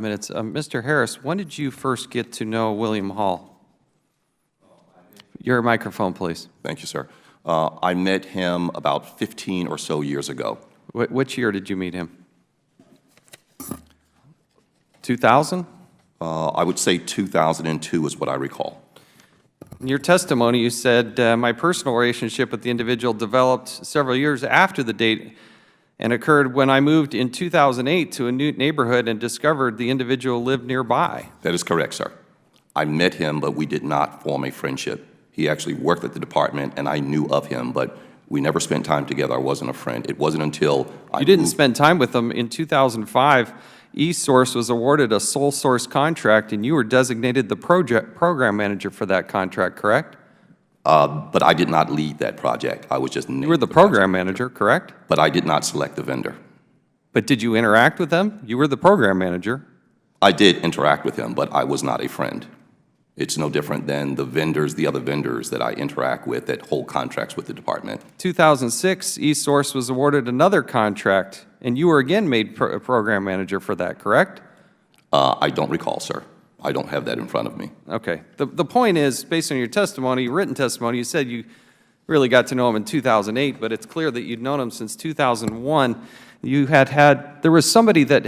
Minutes. Mr. Harris, when did you first get to know William Hall? Your microphone, please. Thank you, sir. I met him about 15 or so years ago. Which year did you meet him? 2000? I would say 2002 is what I recall. In your testimony, you said, my personal relationship with the individual developed several years after the date and occurred when I moved in 2008 to a new neighborhood and discovered the individual lived nearby. That is correct, sir. I met him, but we did not form a friendship. He actually worked at the department, and I knew of him, but we never spent time together. I wasn't a friend. It wasn't until You didn't spend time with him. In 2005, eSource was awarded a sole source contract, and you were designated the program manager for that contract, correct? But I did not lead that project. I was just named. You were the program manager, correct? But I did not select the vendor. But did you interact with them? You were the program manager. I did interact with him, but I was not a friend. It's no different than the vendors, the other vendors that I interact with that hold contracts with the department. 2006, eSource was awarded another contract, and you were again made program manager for that, correct? I don't recall, sir. I don't have that in front of me. Okay. The point is, based on your testimony, written testimony, you said you really got to know him in 2008, but it's clear that you'd known him since 2001. You there was somebody that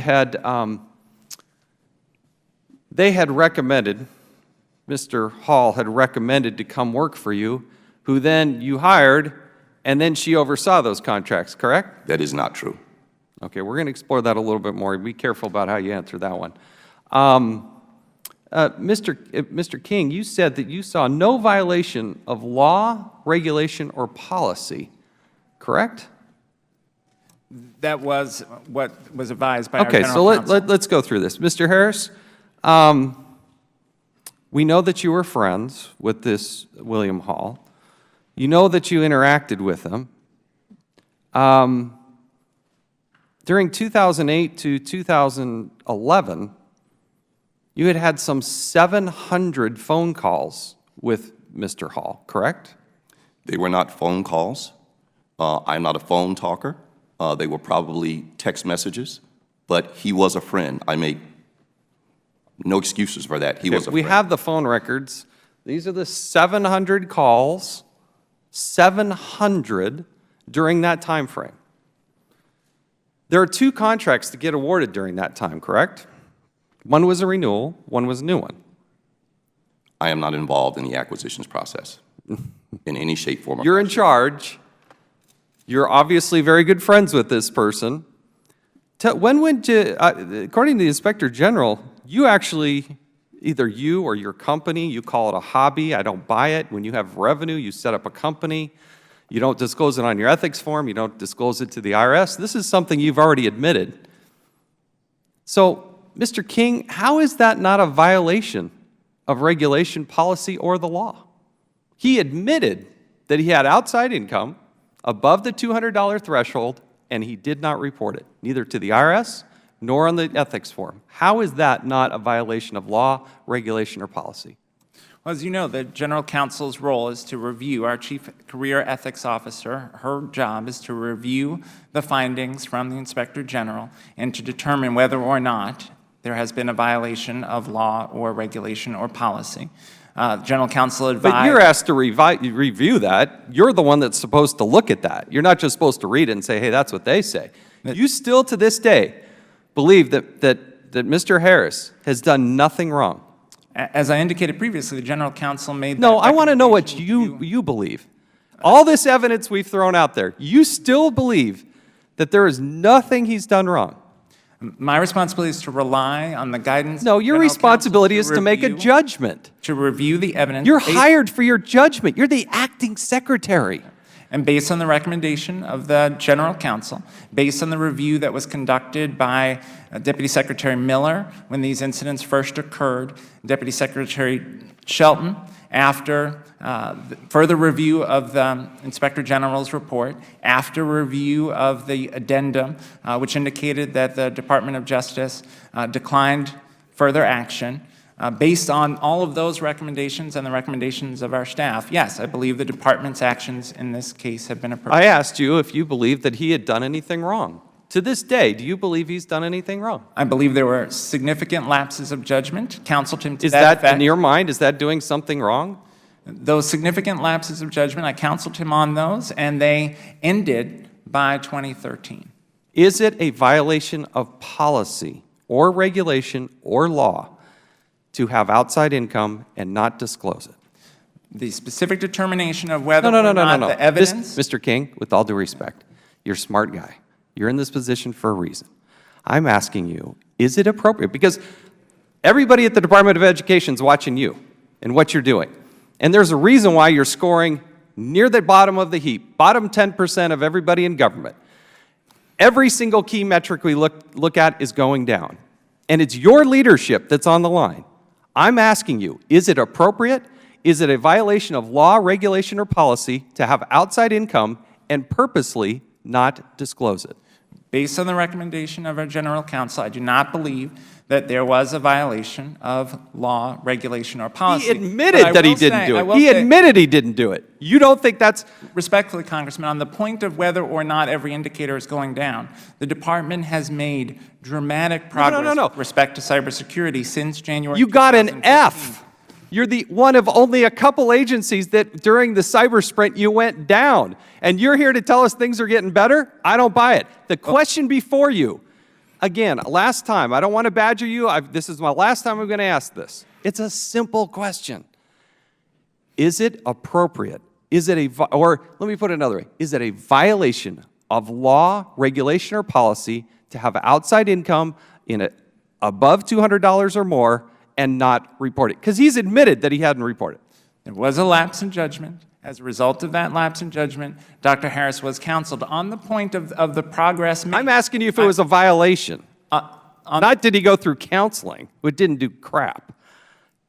they had recommended, Mr. Hall had recommended to come work for you, who then you hired, and then she oversaw those contracts, correct? That is not true. Okay, we're going to explore that a little bit more. Be careful about how you answer that one. Mr. King, you said that you saw no violation of law, regulation, or policy, correct? That was what was advised by our Okay, general counsel. let's go through this. Mr. Harris, we know that you were friends with this William Hall. You know that you interacted with him. During 2008 to 2011, you had some 700 phone calls with Mr. Hall, correct? They were not phone calls. I'm not a phone talker. They were probably text messages, but he was a friend. I make no excuses for that. He was a friend. We have the phone records. These are the 700 calls, 700 during that time frame. There are two contracts to get awarded during that time, correct? One was a renewal, one was a new one. I am not involved in the acquisitions process in any shape, form, or You're in fashion. charge. You're obviously very good friends with this person. When would you, according to the Inspector General, you actually, either you or your company, you call it a hobby, I don't buy it. When you have revenue, you set up a company. You don't disclose it on your ethics form. You don't disclose it to the IRS. This is something you've already admitted. So, Mr. King, how is that not a violation of regulation, policy, or the law? He admitted that he had outside income above the $200 threshold, and he did not report it, neither to the IRS nor on the ethics form. How is that not a violation of law, regulation, or policy? Well, as you know, the general counsel's role is to review, our chief career ethics officer, her job is to review the findings from the Inspector General and to determine whether or not there has been a violation of law or regulation or policy. General counsel advised— But you're asked to review that. You're the one that's supposed to look at that. You're not just supposed to read it and say, hey, that's what they say. You still, to this day, believe that Mr. Harris has done nothing wrong. As I indicated previously, the general counsel made— No, I want to know what you believe. All this evidence we've thrown out there, you still believe that there is nothing he's done wrong. My responsibility is to rely on the guidance— No, your responsibility is to make a judgment. To review the evidence— You're hired for your judgment. You're the acting secretary. And based on the recommendation of the general counsel, based on the review that was conducted by Deputy Secretary Miller when these incidents first occurred, Deputy Secretary Shelton, after further review of the Inspector General's report, after review of the addendum, which indicated that the Department of Justice declined further action, based on all of those recommendations and the recommendations of our staff, yes, I believe the department's actions in this case have been appropriate. I asked you if you believed that he had done anything wrong. To this day, do you believe he's done anything wrong? I believe there were significant lapses of judgment, counseled him to Is that that, effect. in your mind, is that doing something wrong? Those significant lapses of judgment, I counseled him on those, and they ended by 2013. Is it a violation of policy or regulation or law to have outside income and not disclose it? The specific determination of whether or not the evidence... Mr. King, with all due respect, you're a smart guy. You're in this position for a reason. I'm asking you, is it appropriate? Because everybody at the Department of Education is watching you and what you're doing. And there's a reason why you're scoring near the bottom of the heap, bottom 10% of everybody in government. Every single key metric we look at is going down. And it's your leadership that's on the line. I'm asking you, is it appropriate? Is it a violation of law, regulation, or policy to have outside income and purposely not disclose it? Based on the recommendation of our general counsel, I do not believe that there was a violation of law, regulation, or policy. He admitted that he didn't do it. He admitted he didn't do it. You don't think that's... Respectfully, Congressman, on the point of whether or not every indicator is going down, the department has made dramatic progress with respect to cybersecurity since January You got an 2015. F. You're the one of only a couple agencies that during the cyber sprint you went down. And you're here to tell us things are getting better? I don't buy it. The question before you, again, last time, I don't want to badger you. This is my last time I'm going to ask this. It's a simple question. Is it appropriate? Is it or let me put it another way. Is it a violation of law, regulation, or policy to have outside income in above $200 or more and not report it? Because he's admitted that he hadn't reported. There was a lapse in judgment. As a result of that lapse in judgment, Dr. Harris was counseled on the point of the progress made. I'm asking you if it was a violation. Not did he go through counseling, which didn't do crap.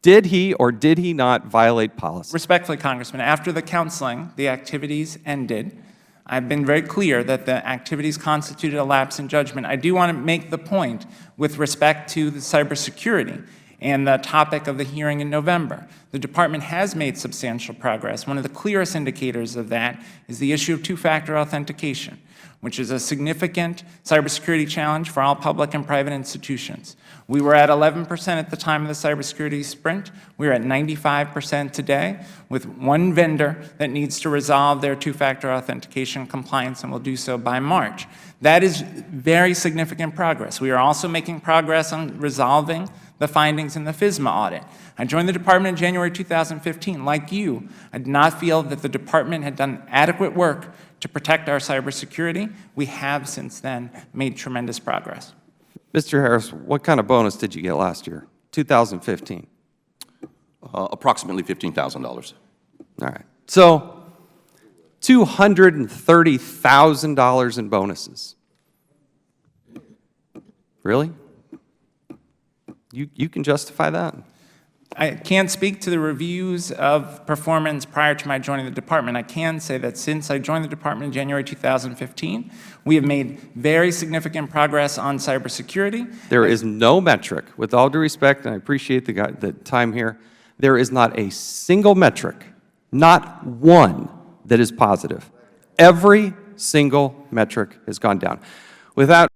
Did he or did he not violate policy? Respectfully, Congressman, after the counseling, the activities ended. I've been very clear that the activities constituted a lapse in judgment. I do want to make the point with respect to the cybersecurity and the topic of the hearing in November. The department has made substantial progress. One of the clearest indicators of that is the issue of two-factor authentication, which is a significant cybersecurity challenge for all public and private institutions. We were at 11% at the time of the cybersecurity sprint. We're at 95% today, with one vendor that needs to resolve their two-factor authentication compliance and will do so by March. That is very significant progress. We are also making progress on resolving the findings in the FISMA audit. I joined the department in January 2015. Like you, I did not feel that the department had done adequate work to protect our cybersecurity. We have since then made tremendous progress. Mr. Harris, what kind of bonus did you get last year, 2015? Approximately $15,000. All right. So $230,000 in bonuses. Really? You can justify that? I can't speak to the reviews of performance prior to my joining the department. I can say that since I joined the department in January 2015, we have made very significant progress on cybersecurity. There is no metric, with all due respect, and I appreciate the time here, there is not a single metric, not one, that is positive. Every single metric has gone down. Without